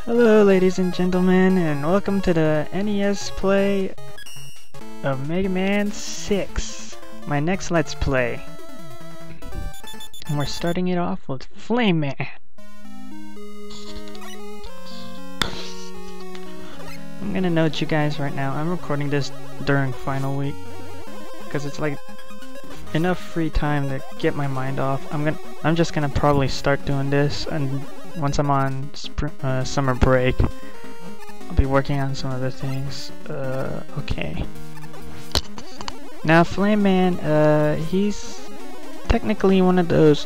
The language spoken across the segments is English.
Hello ladies and gentlemen, and welcome to the NES play of Mega Man 6, my next Let's Play. And we're starting it off with Flame Man. I'm gonna note you guys right now, I'm recording this during final week, because it's like enough free time to get my mind off. I'm just gonna probably start doing this, and once I'm on summer break, I'll be working on some other things. Okay. Now, Flame Man, he's technically one of those,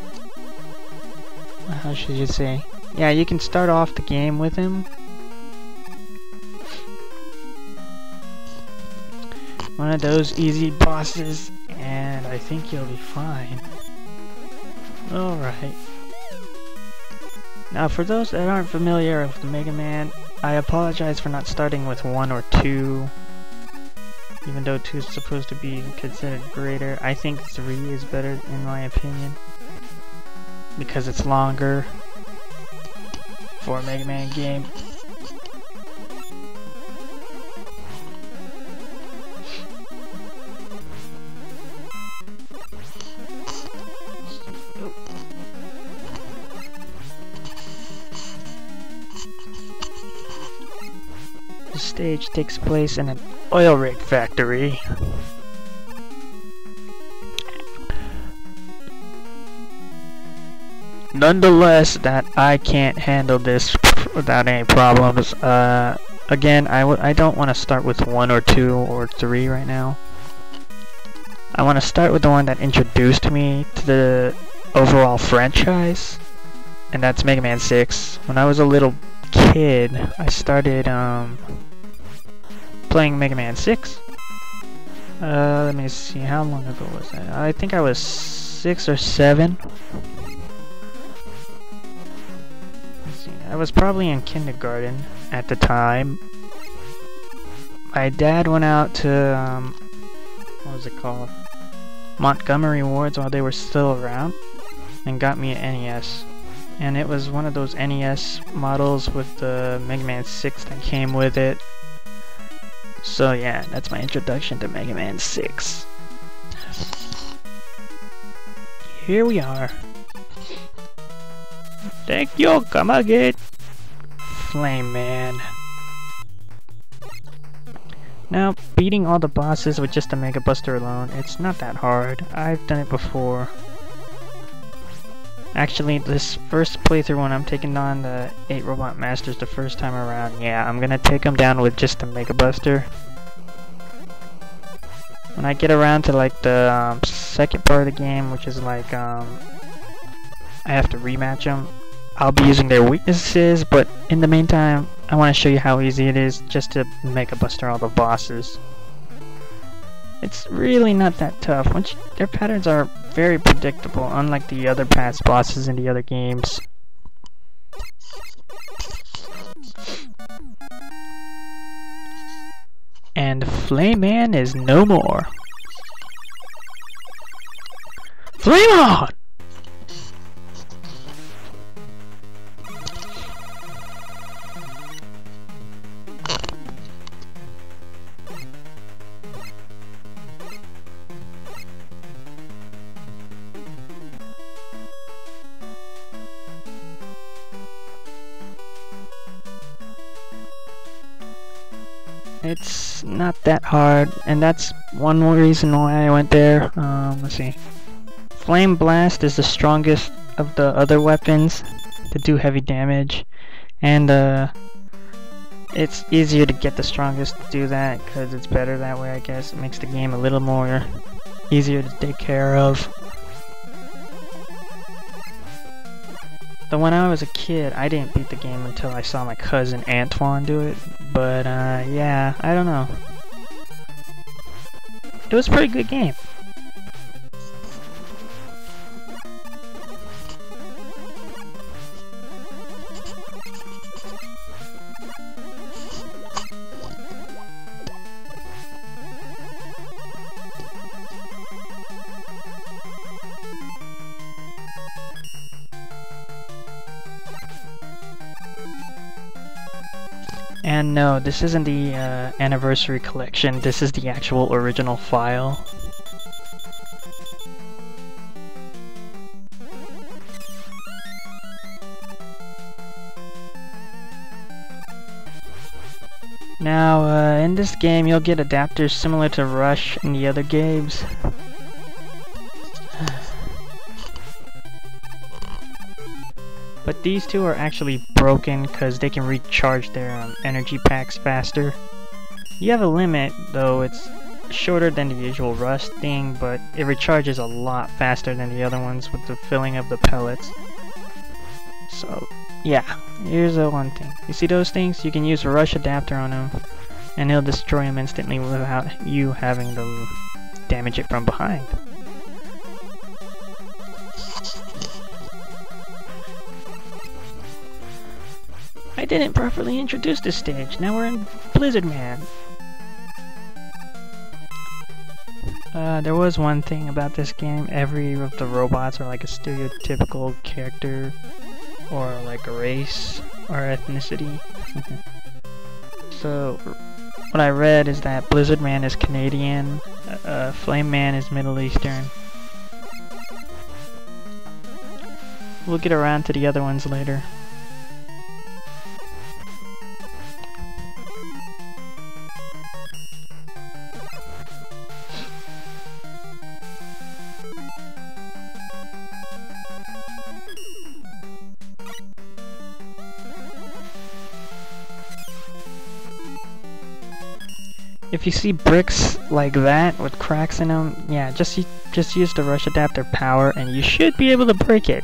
how should you say? Yeah, you can start off the game with him. One of those easy bosses, and I think you'll be fine. Alright. Now, for those that aren't familiar with Mega Man, I apologize for not starting with 1 or 2. Even though 2 is supposed to be considered greater, I think 3 is better in my opinion. Because it's longer for a Mega Man game. The stage takes place in an oil rig factory. Nonetheless, that I can't handle this without any problems. Again, I don't want to start with 1 or 2 or 3 right now. I want to start with the one that introduced me to the overall franchise, and that's Mega Man 6. When I was a little kid, I started playing Mega Man 6. Let me see, how long ago was that? I think I was 6 or 7. Let's see, I was probably in kindergarten at the time. My dad went out to what was it called? Montgomery Wards while they were still around, and got me an NES. And it was one of those NES models with the Mega Man 6 that came with it. So yeah, that's my introduction to Mega Man 6. Here we are. Thank you, come again. Flame Man. Now, beating all the bosses with just a Mega Buster alone, it's not that hard. I've done it before. Actually, this first playthrough when I'm taking on the 8 Robot Masters the first time around, yeah, I'm gonna take them down with just a Mega Buster. When I get around to like the second part of the game, which is like I have to rematch them, I'll be using their weaknesses, but in the meantime, I want to show you how easy it is just to Mega Buster all the bosses. It's really not that tough. Their patterns are very predictable, unlike the other past bosses in the other games. And Flame Man is no more. Flame on! It's not that hard, and that's one more reason why I went there. Let's see. Flame Blast is the strongest of the other weapons to do heavy damage, and it's easier to get the strongest to do that because it's better that way, I guess. It makes the game a little more easier to take care of. So when I was a kid, I didn't beat the game until I saw my cousin Antoine do it, but yeah, I don't know. It was a pretty good game. And no, this isn't the anniversary collection, this is the actual original file. Now, in this game you'll get adapters similar to Rush and the other games. But these two are actually broken because they can recharge their energy packs faster. You have a limit, though it's shorter than the usual Rush thing, but it recharges a lot faster than the other ones with the filling of the pellets. So, yeah, here's one thing. You see those things? You can use a Rush adapter on them, and he'll destroy them instantly without you having to damage it from behind. I didn't properly introduce this stage. Now we're in Blizzard Man. There was one thing about this game. Every of the robots are like a stereotypical character, or like a race, or ethnicity. So, what I read is that Blizzard Man is Canadian, Flame Man is Middle Eastern. We'll get around to the other ones later. If you see bricks like that with cracks in them, yeah, just use the Rush adapter power and you should be able to break it.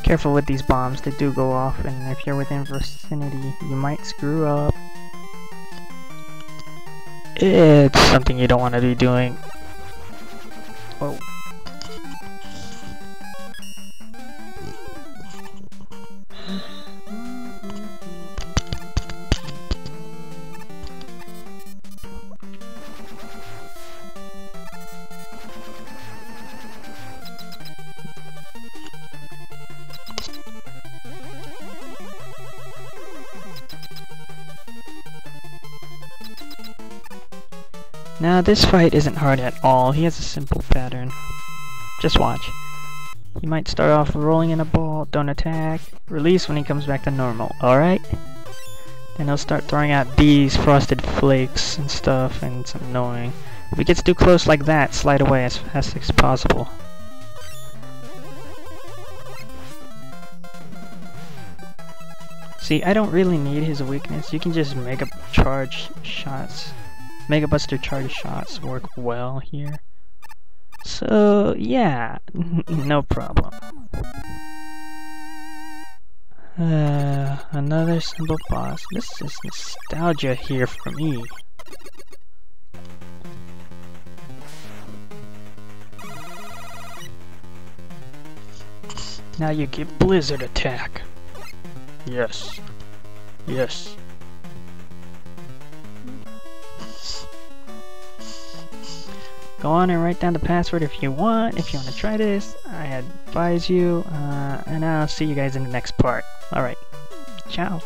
Careful with these bombs, they do go off, and if you're within vicinity, you might screw up. It's something you don't want to be doing. Oh. Now this fight isn't hard at all, he has a simple pattern. Just watch. He might start off rolling in a ball, don't attack, release when he comes back to normal, alright? Then he'll start throwing out these frosted flakes and stuff, and it's annoying. If he gets too close like that, slide away as fast as possible. See, I don't really need his weakness, you can just Mega charge shots. Mega Buster charge shots work well here. So, yeah, no problem. Another simple boss. This is nostalgia here for me. Now you get Blizzard attack. Yes. Yes. Go on and write down the password if you want to try this. I advise you, and I'll see you guys in the next part. Alright, ciao.